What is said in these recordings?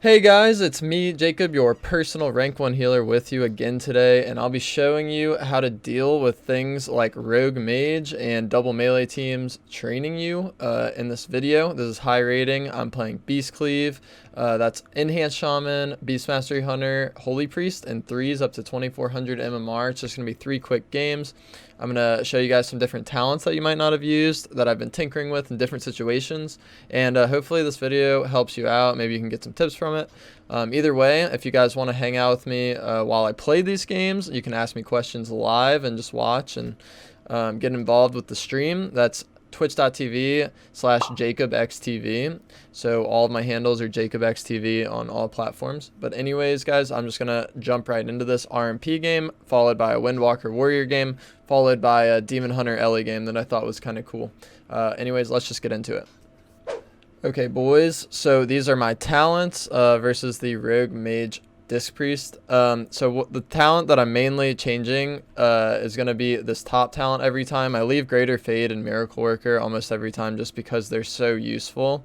Hey guys, it's me, Jacob, your personal rank 1 healer with you again today, and I'll be showing you how to deal with things like rogue mage and double melee teams training you in this video. This is high rating. I'm playing Beast Cleave, that's Enhanced Shaman, Beast Mastery Hunter, Holy Priest, and 3s up to 2400 MMR. It's just going to be 3 quick games. I'm going to show you guys some different talents that you might not have used that I've been tinkering with in different situations, and hopefully this video helps you out. Maybe you can get some tips from it. Either way, if you guys want to hang out with me while I play these games, you can ask me questions live and just watch and get involved with the stream. That's twitch.tv/JacobXTV. So all of my handles are JacobXTV on all platforms. But anyways, guys, I'm just going to jump right into this RMP game, followed by a Windwalker Warrior game, followed by a Demon Hunter Ellie game that I thought was kind of cool. Anyways, let's just get into it. Okay, boys, so these are my talents versus the Rogue Mage Disc Priest. The talent that I'm mainly changing is going to be this top talent every time. I leave Greater Fade and Miracle Worker almost every time just because they're so useful.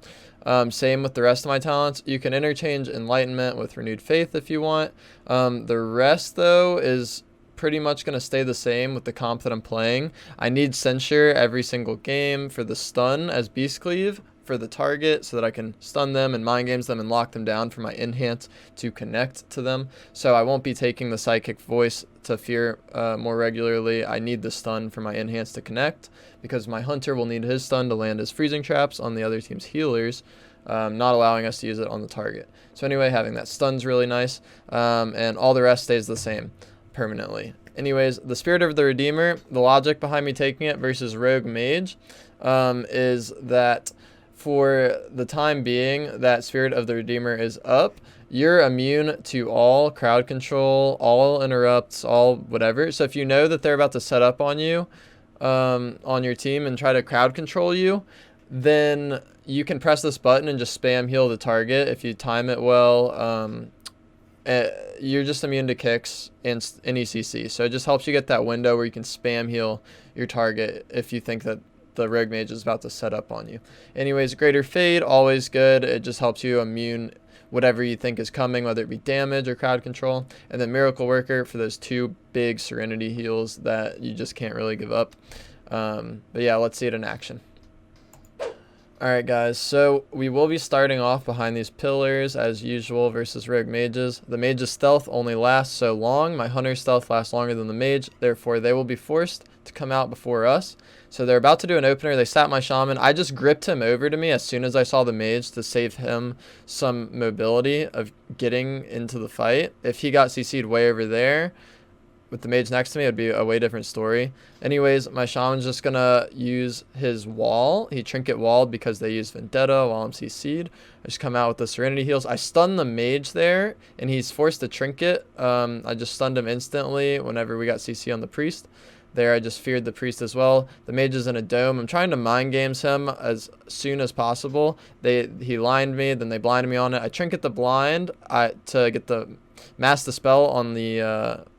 Same with the rest of my talents. You can interchange Enlightenment with Renewed Faith if you want. The rest, though, is pretty much going to stay the same with the comp that I'm playing. I need Censure every single game for the stun as Beast Cleave for the target so that I can stun them and mind games them and lock them down for my enhance to connect to them. So I won't be taking the Psychic Voice to fear more regularly. I need the stun for my enhance to connect because my hunter will need his stun to land his freezing traps on the other team's healers, not allowing us to use it on the target. So anyway, having that stun's really nice, and all the rest stays the same permanently. Anyways, the Spirit of the Redeemer, the logic behind me taking it versus Rogue Mage is that for the time being that Spirit of the Redeemer is up, you're immune to all crowd control, all interrupts, all whatever. So if you know that they're about to set up on you, on your team and try to crowd control you, then you can press this button and just spam heal the target if you time it well. You're just immune to kicks and any CC. So it just helps you get that window where you can spam heal your target if you think that the Rogue Mage is about to set up on you. Anyways, Greater Fade, always good. It just helps you immune whatever you think is coming, whether it be damage or crowd control. And then Miracle Worker for those 2 big Serenity heals that you just can't really give up. But yeah, let's see it in action. Alright guys, so we will be starting off behind these pillars as usual versus Rogue Mages. The Mage's stealth only lasts so long. My Hunter's stealth lasts longer than the Mage, therefore they will be forced to come out before us. So they're about to do an opener. They sat my Shaman. I just gripped him over to me as soon as I saw the Mage to save him some mobility of getting into the fight. If he got CC'd way over there with the Mage next to me, it would be a way different story. Anyways, my Shaman's just gonna use his wall. He trinket walled because they use Vendetta while I'm CC'd. I just come out with the Serenity heals. I stun the Mage there, and he's forced to trinket. I just stunned him instantly whenever we got CC on the Priest. There, I just feared the Priest as well. The Mage is in a dome. I'm trying to mind games him as soon as possible. He lined me, then they blinded me on it. I trinket the blind to get the mass dispel on the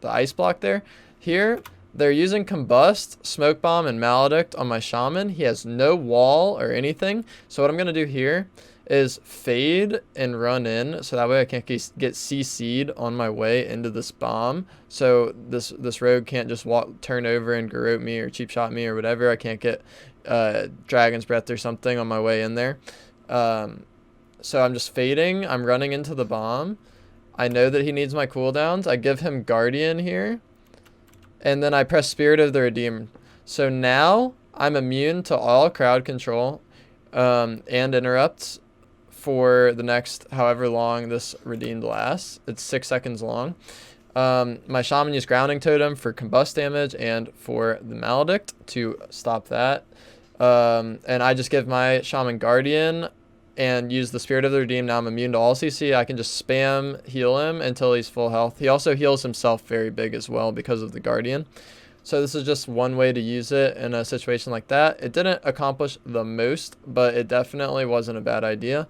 ice block there. Here, they're using Combust, Smoke Bomb, and Maledict on my Shaman. He has no wall or anything. So what I'm going to do here is fade and run in, so that way I can't get CC'd on my way into this bomb. So this rogue can't just turn over and garrote me or cheap shot me or whatever. I can't get Dragon's Breath or something on my way in there. So I'm just fading. I'm running into the bomb. I know that he needs my cooldowns. I give him Guardian here. And then I press Spirit of the Redeemer. So now I'm immune to all crowd control and interrupts for the next however long this redeemed lasts. It's 6 seconds long. My Shaman used Grounding Totem for combust damage and for the Maledict to stop that. And I just give my Shaman Guardian and use the Spirit of the Redeemed. Now I'm immune to all CC. I can just spam heal him until he's full health. He also heals himself very big as well because of the Guardian. So this is just one way to use it in a situation like that. It didn't accomplish the most, but it definitely wasn't a bad idea.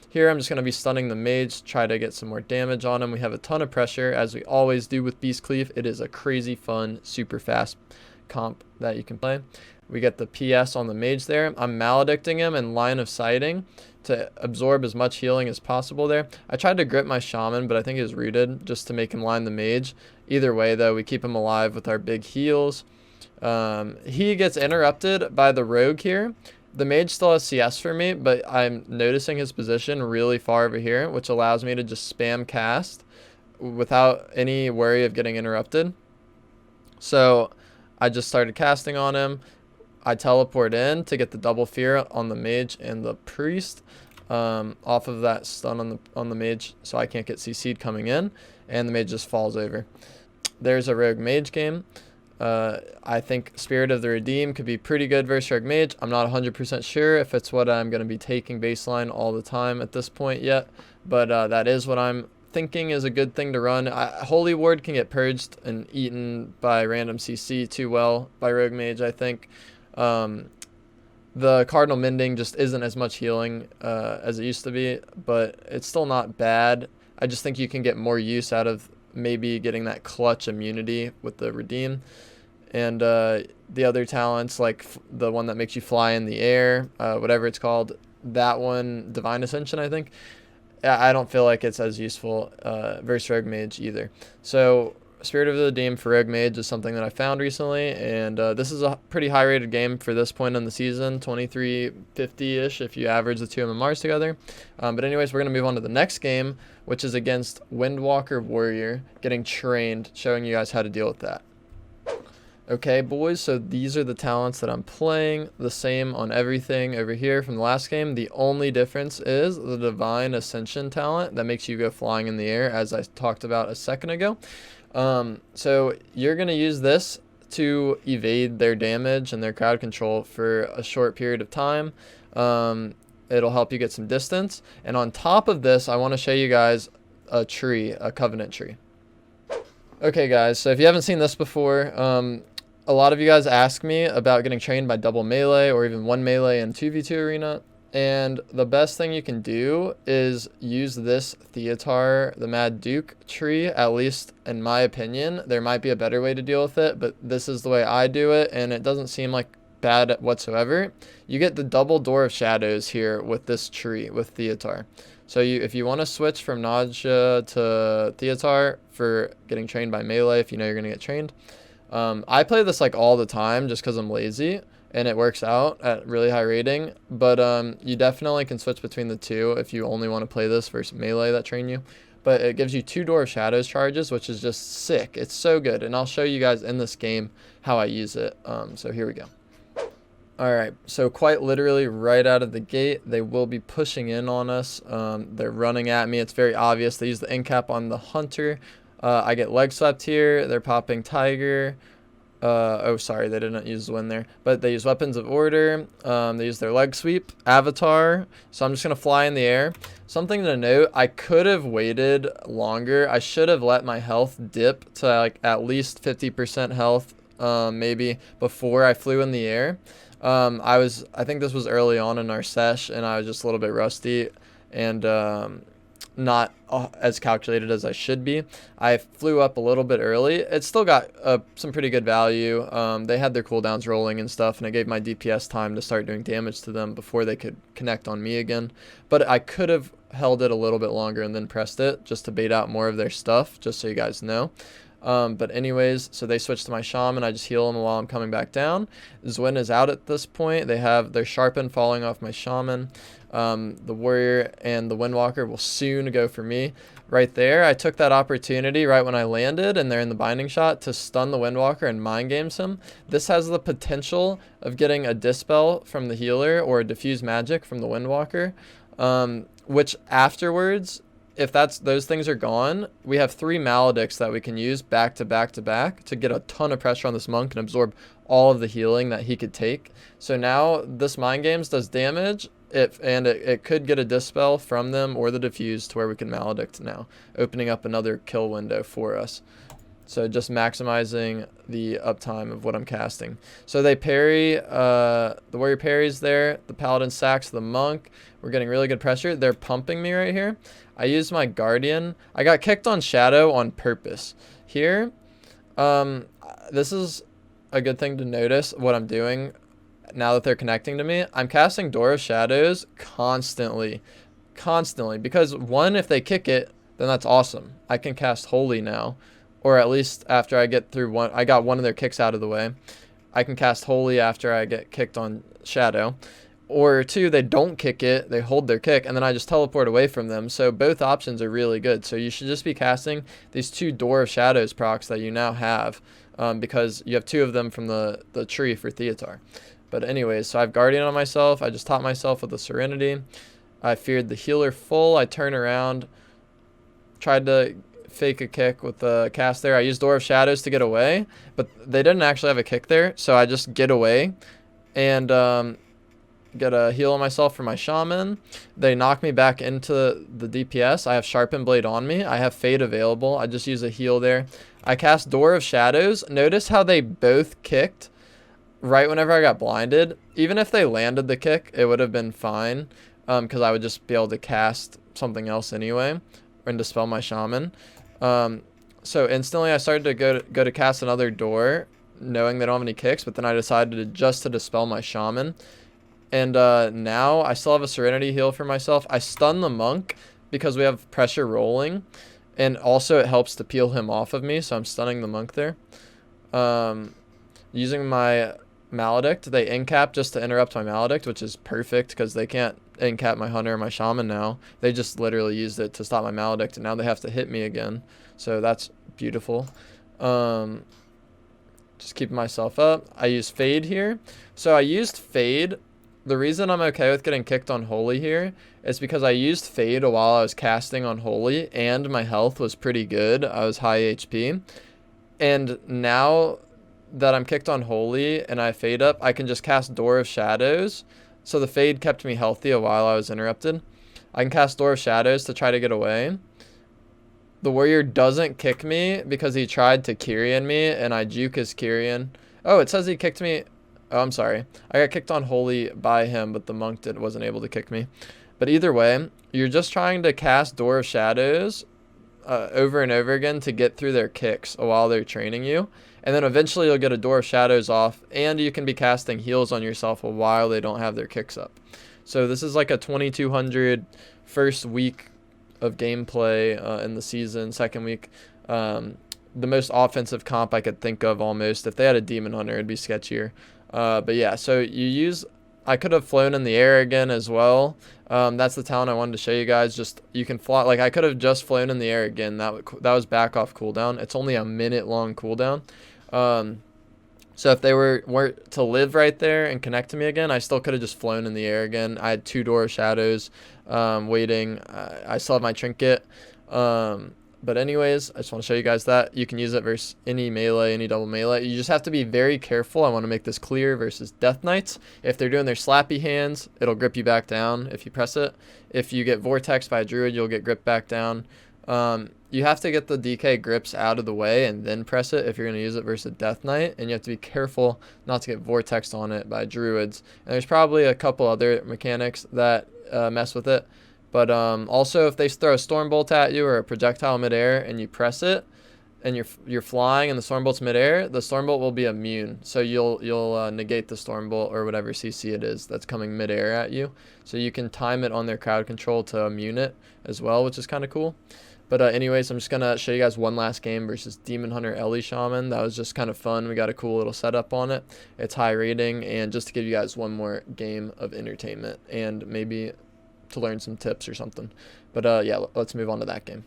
Here I'm just going to be stunning the Mage, try to get some more damage on him. We have a ton of pressure, as we always do with Beast Cleave. It is a crazy fun, super fast comp that you can play. We get the PS on the mage there. I'm maledicting him and line of sighting to absorb as much healing as possible there. I tried to grip my shaman, but I think he was rooted just to make him line the mage. Either way, though, we keep him alive with our big heals. He gets interrupted by the rogue here. The mage still has CS for me, but I'm noticing his position really far over here, which allows me to just spam cast without any worry of getting interrupted. So I just started casting on him. I teleport in to get the double fear on the mage and the priest off of that stun on the mage, so I can't get CC'd coming in, and the mage just falls over. There's a rogue mage game. I think Spirit of the Redeem could be pretty good versus rogue mage. I'm not 100% sure if it's what I'm going to be taking baseline all the time at this point yet, but that is what I'm thinking is a good thing to run. Holy Ward can get purged and eaten by random CC too well by rogue mage, I think. The Cardinal Mending just isn't as much healing as it used to be, but it's still not bad. I just think you can get more use out of maybe getting that clutch immunity with the Redeem. And the other talents, like the one that makes you fly in the air, whatever it's called, that one, Divine Ascension, I think. I don't feel like it's as useful versus Rogue Mage either. So Spirit of the Redeem for Rogue Mage is something that I found recently, and this is a pretty high rated game for this point in the season, 2350-ish if you average the two MMRs together. But anyways, we're going to move on to the next game, which is against Windwalker Warrior, getting trained, showing you guys how to deal with that. Okay, boys, so these are the talents that I'm playing. The same on everything over here from the last game. The only difference is the Divine Ascension talent that makes you go flying in the air, as I talked about a second ago. So you're going to use this to evade their damage and their crowd control for a short period of time. It'll help you get some distance. And on top of this, I want to show you guys a tree, a Covenant tree. Okay, guys, so if you haven't seen this before, a lot of you guys ask me about getting trained by double melee or even one melee in 2v2 arena. And the best thing you can do is use this Theotar, the Mad Duke tree, at least in my opinion. There might be a better way to deal with it, but this is the way I do it, and it doesn't seem like bad whatsoever. You get the double Door of Shadows here with this tree, with Theotar. So if you want to switch from Nausea to Theotar for getting trained by melee, if you know you're going to get trained. I play this like all the time just because I'm lazy. And it works out at really high rating, but you definitely can switch between the two if you only want to play this versus melee that train you. But it gives you 2 Door of Shadows charges, which is just sick. It's so good, and I'll show you guys in this game how I use it. So here we go. Alright, so quite literally right out of the gate, they will be pushing in on us. They're running at me. It's very obvious. They use the end cap on the Hunter. I get leg swept here. They're popping Tiger. Oh, sorry, they didn't use the wind there, but they use Weapons of Order. They use their leg sweep, Avatar. So I'm just gonna fly in the air. Something to note: I could have waited longer. I should have let my health dip to like at least 50% health, maybe before I flew in the air. I think this was early on in our sesh, and I was just a little bit rusty and not as calculated as I should be. I flew up a little bit early. It still got some pretty good value. They had their cooldowns rolling and stuff, and it gave my DPS time to start doing damage to them before they could connect on me again. But I could have held it a little bit longer and then pressed it just to bait out more of their stuff, just so you guys know. But anyways, so they switch to my shaman. I just heal them while I'm coming back down. Zwin is out at this point. They have their sharpen falling off my shaman. The warrior and the windwalker will soon go for me. Right there, I took that opportunity right when I landed and they're in the binding shot to stun the windwalker and mind games him. This has the potential of getting a dispel from the healer or a diffuse magic from the windwalker, which afterwards, if those things are gone, we have 3 maledicts that we can use back to back to back to get a ton of pressure on this monk and absorb all of the healing that he could take. So now this mind games does damage, it could get a dispel from them or the diffuse to where we can maledict now, opening up another kill window for us. So just maximizing the uptime of what I'm casting. So they parry, the warrior parries there, the paladin sacks the monk. We're getting really good pressure. They're pumping me right here. I used my guardian. I got kicked on shadow on purpose. Here, this is a good thing to notice what I'm doing now that they're connecting to me. I'm casting Door of Shadows constantly, because one, if they kick it, then that's awesome. I can cast Holy now, or at least after I get through one. I got one of their kicks out of the way. I can cast Holy after I get kicked on Shadow. Or two, they don't kick it, they hold their kick, and then I just teleport away from them. So both options are really good. So you should just be casting these 2 Door of Shadows procs that you now have, because you have 2 of them from the tree for Theatar. But anyways, so I have Guardian on myself. I just taught myself with the Serenity. I feared the healer full. I turn around, tried to fake a kick with the cast there. I used Door of Shadows to get away, but they didn't actually have a kick there, so I just get away and get a heal on myself for my Shaman. They knock me back into the DPS. I have Sharpened Blade on me. I have Fade available. I just use a heal there. I cast Door of Shadows. Notice how they both kicked right whenever I got blinded. Even if they landed the kick, it would have been fine, because I would just be able to cast something else anyway and dispel my Shaman. So instantly I started to go to cast another door, knowing they don't have any kicks, but then I decided to dispel my Shaman. And now I still have a Serenity heal for myself. I stun the monk because we have pressure rolling, and also it helps to peel him off of me, so I'm stunning the monk there. Using my Maledict, they incap just to interrupt my Maledict, which is perfect because they can't incap my Hunter or my Shaman now. They just literally used it to stop my Maledict, and now they have to hit me again, so that's beautiful. Just keeping myself up. I use Fade here. So I used Fade. The reason I'm okay with getting kicked on Holy here is because I used Fade while I was casting on Holy, and my health was pretty good. I was high HP. And now that I'm kicked on Holy and I Fade up, I can just cast Door of Shadows. So the Fade kept me healthy while I was interrupted. I can cast Door of Shadows to try to get away. The warrior doesn't kick me because he tried to Kyrian me, and I juke his Kyrian. Oh, it says he kicked me. Oh, I'm sorry. I got kicked on Holy by him, but the monk wasn't able to kick me. But either way, you're just trying to cast Door of Shadows over and over again to get through their kicks while they're training you. And then eventually you'll get a Door of Shadows off, and you can be casting heals on yourself while they don't have their kicks up. So this is like a 2200 first week of gameplay in the season, second week. The most offensive comp I could think of almost. If they had a Demon Hunter, it'd be sketchier. But yeah, so I could have flown in the air again as well. That's the talent I wanted to show you guys. Just, you can fly, like I could have just flown in the air again. That was back off cooldown. It's only a minute long cooldown. So if they were to live right there and connect to me again, I still could have just flown in the air again. I had 2 Door of Shadows waiting. I still have my trinket. But anyways, I just want to show you guys that you can use it versus any melee, any double melee. You just have to be very careful. I want to make this clear versus Death Knights. If they're doing their slappy hands, it'll grip you back down if you press it. If you get vortexed by a druid, you'll get gripped back down. You have to get the DK grips out of the way and then press it if you're going to use it versus a Death Knight. And you have to be careful not to get vortexed on it by druids. And there's probably a couple other mechanics that mess with it. But also, if they throw a storm bolt at you or a projectile midair and you press it, and you're flying and the storm bolt's midair, the storm bolt will be immune. So you'll negate the storm bolt or whatever CC it is that's coming midair at you. So you can time it on their crowd control to immune it as well, which is kind of cool. But anyways, I'm just gonna show you guys one last game versus Demon Hunter EleSham. That was just kind of fun. We got a cool little setup on it. It's high rating, and just to give you guys one more game of entertainment and maybe to learn some tips or something. But yeah, let's move on to that game.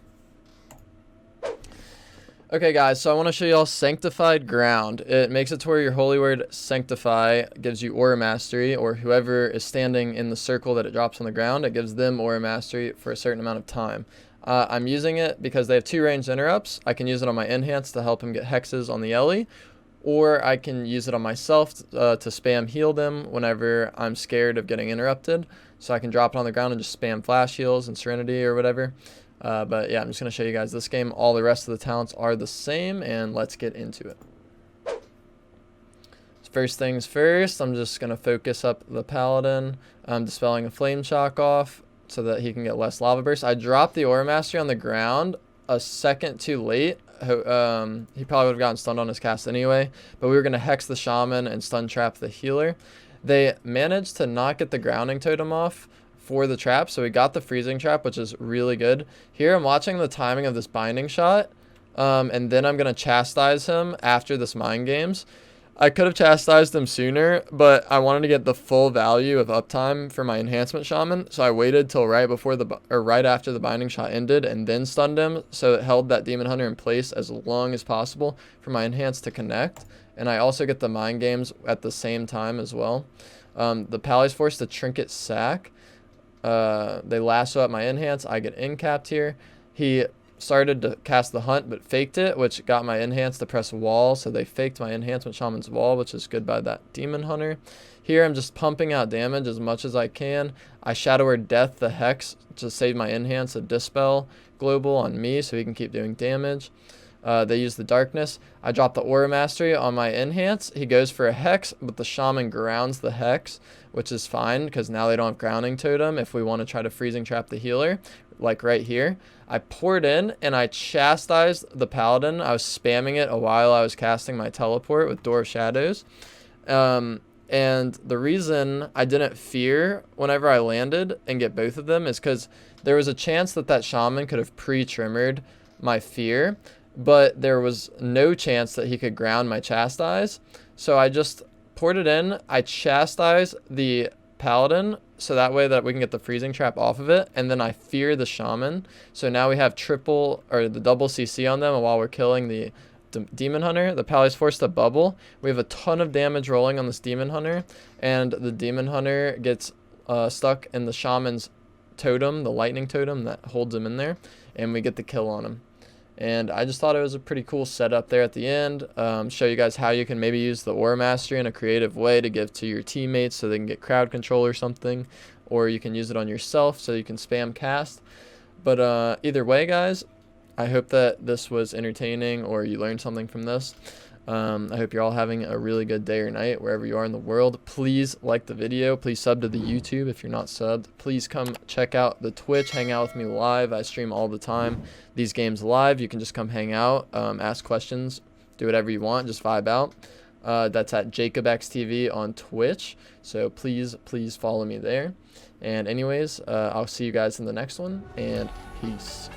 Okay guys, so I want to show you all Sanctified Ground. It makes it to where your holy word Sanctify gives you Aura Mastery, or whoever is standing in the circle that it drops on the ground, it gives them Aura Mastery for a certain amount of time. I'm using it because they have 2 ranged interrupts. I can use it on my Enhance to help him get hexes on the Ellie, or I can use it on myself to spam heal them whenever I'm scared of getting interrupted. So I can drop it on the ground and just spam flash heals and Serenity or whatever. But yeah, I'm just going to show you guys this game. All the rest of the talents are the same, and let's get into it. First things first, I'm just going to focus up the Paladin. I'm dispelling a Flame Shock off so that he can get less Lava Burst. I dropped the Aura Mastery on the ground a second too late, he probably would have gotten stunned on his cast anyway. But we were going to hex the shaman and stun trap the healer. They managed to not get the grounding totem off for the trap, so we got the freezing trap, which is really good. Here I'm watching the timing of this binding shot, and then I'm going to chastise him after this mind games. I could have chastised him sooner, but I wanted to get the full value of uptime for my enhancement shaman, so I waited till right after the binding shot ended and then stunned him, so it held that demon hunter in place as long as possible for my enhance to connect. And I also get the mind games at the same time as well. The Pally's forced to trinket sack. They lasso up my enhance. I get incapped here. He started to cast the hunt but faked it, which got my enhance to press wall, so they faked my enhancement shaman's wall, which is good by that demon hunter. Here I'm just pumping out damage as much as I can. I shadow word death the hex to save my enhance a dispel global on me so he can keep doing damage. They use the darkness. I drop the aura mastery on my enhance. He goes for a hex, but the shaman grounds the hex, which is fine because now they don't have grounding totem if we want to try to freezing trap the healer, like right here. I poured in and I chastised the paladin. I was spamming it while I was casting my teleport with Door of Shadows. And the reason I didn't fear whenever I landed and get both of them is because there was a chance that that shaman could have pre-trimmered my fear, but there was no chance that he could ground my chastise. So I just poured it in. I chastised the paladin so that way that we can get the freezing trap off of it, and then I fear the shaman. So now we have the double CC on them, and while we're killing the demon hunter, the Pally's forced to bubble. We have a ton of damage rolling on this demon hunter, and the demon hunter gets stuck in the shaman's totem, the lightning totem that holds him in there, and we get the kill on him. And I just thought it was a pretty cool setup there at the end. Show you guys how you can maybe use the Aura Mastery in a creative way to give to your teammates so they can get crowd control or something. Or you can use it on yourself so you can spam cast. But either way, guys, I hope that this was entertaining or you learned something from this. I hope you're all having a really good day or night wherever you are in the world. Please like the video. Please sub to the YouTube if you're not subbed. Please come check out the Twitch. Hang out with me live. I stream all the time. These games live. You can just come hang out, ask questions, do whatever you want. Just vibe out. That's at JacobXTV on Twitch. So please follow me there. And anyways, I'll see you guys in the next one. And peace.